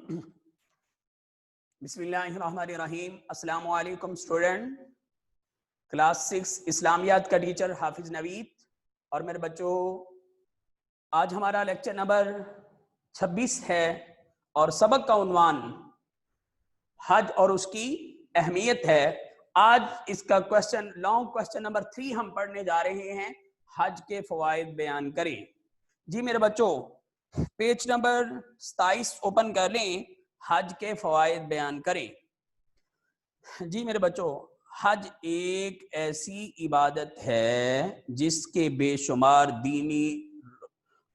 بسم اللہ الرحمن الرحیم۔ السلام علیکم اسٹوڈنٹ، کلاس 6 اسلامیات کا ٹیچر حافظ نوید۔ اور میرے بچوں، آج ہمارا لیکچر نمبر 26 ہے اور سبق کا عنوان حج اور اس کی اہمیت ہے۔ آج اس کا لانگ کوسچن نمبر 3 ہم پڑھنے جا رہے ہیں، حج کے فوائد بیان کریں۔ جی میرے بچوں، پیج نمبر 27 اوپن کر لیں، حج کے فوائد بیان کریں۔ جی میرے بچوں، حج ایک ایسی عبادت ہے جس کے بے شمار دینی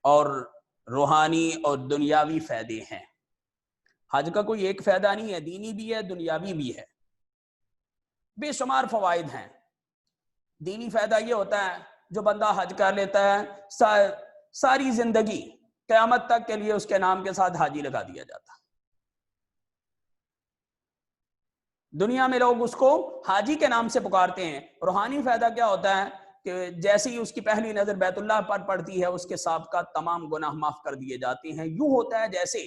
اور روحانی اور دنیاوی فائدے ہیں۔ حج کا کوئی ایک فائدہ نہیں ہے، دینی بھی ہے دنیاوی بھی ہے، بے شمار فوائد ہیں۔ دینی فائدہ یہ ہوتا ہے جو بندہ حج کر لیتا ہے ساری زندگی قیامت تک کے لیے اس کے نام کے ساتھ حاجی لگا دیا جاتا ہے۔ دنیا میں لوگ اس کو حاجی کے نام سے پکارتے ہیں۔ روحانی فائدہ کیا ہوتا ہے کہ جیسے ہی اس کی پہلی نظر بیت اللہ پر پڑتی ہے، اس کے سابقہ تمام گناہ معاف کر دیے جاتے ہیں۔ یوں ہوتا ہے جیسے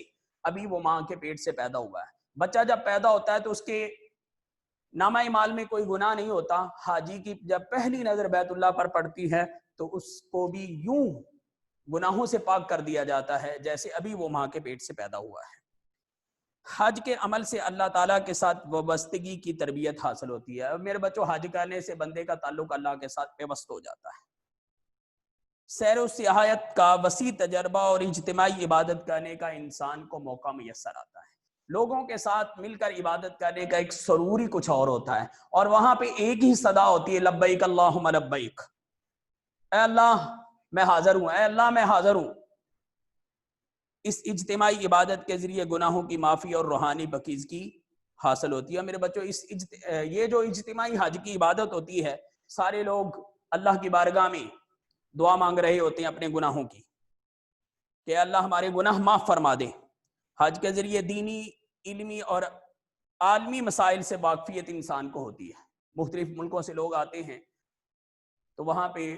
ابھی وہ ماں کے پیٹ سے پیدا ہوا ہے۔ بچہ جب پیدا ہوتا ہے تو اس کے نامہ اعمال میں کوئی گناہ نہیں ہوتا۔ حاجی کی جب پہلی نظر بیت اللہ پر پڑتی ہے تو اس کو بھی یوں گناہوں سے پاک کر دیا جاتا ہے جیسے ابھی وہ ماں کے پیٹ سے پیدا ہوا ہے۔ حج کے عمل سے اللہ تعالیٰ کے ساتھ وابستگی کی تربیت حاصل ہوتی ہے۔ میرے بچوں، حج کرنے سے بندے کا تعلق اللہ کے ساتھ پیوست ہو جاتا ہے۔ سیر و سیاحت کا وسیع تجربہ اور اجتماعی عبادت کرنے کا انسان کو موقع میسر آتا ہے۔ لوگوں کے ساتھ مل کر عبادت کرنے کا ایک سرور کچھ اور ہوتا ہے، اور وہاں پہ ایک ہی صدا ہوتی ہے، لبیک اللہم لبیک، اے اللہ میں حاضر ہوں، اے اللہ میں حاضر ہوں۔ اس اجتماعی عبادت کے ذریعے گناہوں کی معافی اور روحانی پاکیزگی حاصل ہوتی ہے۔ میرے بچوں، یہ جو اجتماعی حج کی عبادت ہوتی ہے، سارے لوگ اللہ کی بارگاہ میں دعا مانگ رہے ہوتے ہیں اپنے گناہوں کی کہ اللہ ہمارے گناہ معاف فرما دے۔ حج کے ذریعے دینی، علمی اور عالمی مسائل سے واقفیت انسان کو ہوتی ہے۔ مختلف ملکوں سے لوگ آتے ہیں تو وہاں پہ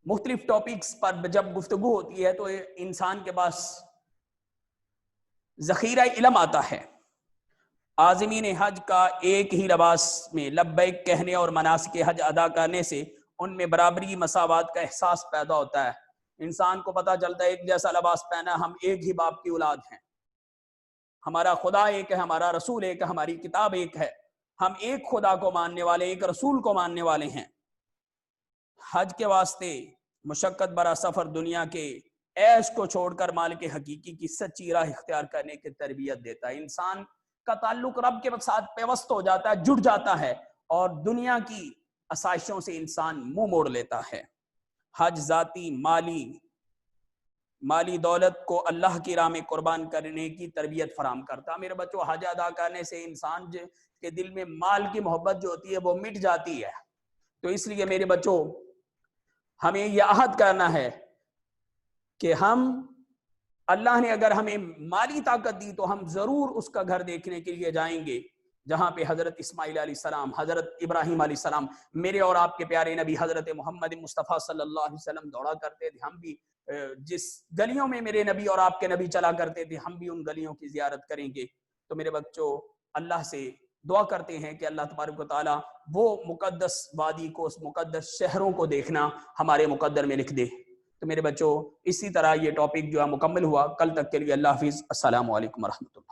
مختلف ٹاپکس پر جب گفتگو ہوتی ہے تو انسان کے پاس ذخیرہ علم آتا ہے۔ عازمین حج کا ایک ہی لباس میں لبیک کہنے اور مناسک حج ادا کرنے سے ان میں برابری، مساوات کا احساس پیدا ہوتا ہے۔ انسان کو پتہ چلتا ہے ایک جیسا لباس پہنا، ہم ایک ہی باپ کی اولاد ہیں، ہمارا خدا ایک ہے، ہمارا رسول ایک ہے، ہماری کتاب ایک ہے، ہم ایک خدا کو ماننے والے، ایک رسول کو ماننے والے ہیں۔ حج کے واسطے مشقت برا سفر دنیا کے عیش کو چھوڑ کر مالک حقیقی کی سچی راہ اختیار کرنے کی تربیت دیتا ہے۔ انسان کا تعلق رب کے ساتھ پیوست ہو جاتا ہے، جڑ جاتا ہے، اور دنیا کی آسائشوں سے انسان منہ موڑ لیتا ہے۔ حج ذاتی مالی دولت کو اللہ کی راہ میں قربان کرنے کی تربیت فراہم کرتا ہے۔ میرے بچوں، حج ادا کرنے سے انسان کے دل میں مال کی محبت جو ہوتی ہے وہ مٹ جاتی ہے۔ تو اس لیے میرے بچوں، ہمیں یہ عہد کرنا ہے کہ اللہ نے اگر ہمیں مالی طاقت دی تو ہم ضرور اس کا گھر دیکھنے کے لیے جائیں گے جہاں پہ حضرت اسماعیل علیہ السلام، حضرت ابراہیم علیہ السلام، میرے اور آپ کے پیارے نبی حضرت محمد مصطفیٰ صلی اللہ علیہ وسلم دوڑا کرتے تھے۔ ہم بھی جس گلیوں میں میرے نبی اور آپ کے نبی چلا کرتے تھے، ہم بھی ان گلیوں کی زیارت کریں گے۔ تو میرے بچوں، اللہ سے دعا کرتے ہیں کہ اللہ تبارک و تعالیٰ وہ مقدس وادی کو، اس مقدس شہروں کو دیکھنا ہمارے مقدر میں لکھ دے۔ تو میرے بچوں، اسی طرح یہ ٹاپک جو ہے مکمل ہوا۔ کل تک کے لیے اللہ حافظ، السلام علیکم ورحمۃ اللہ۔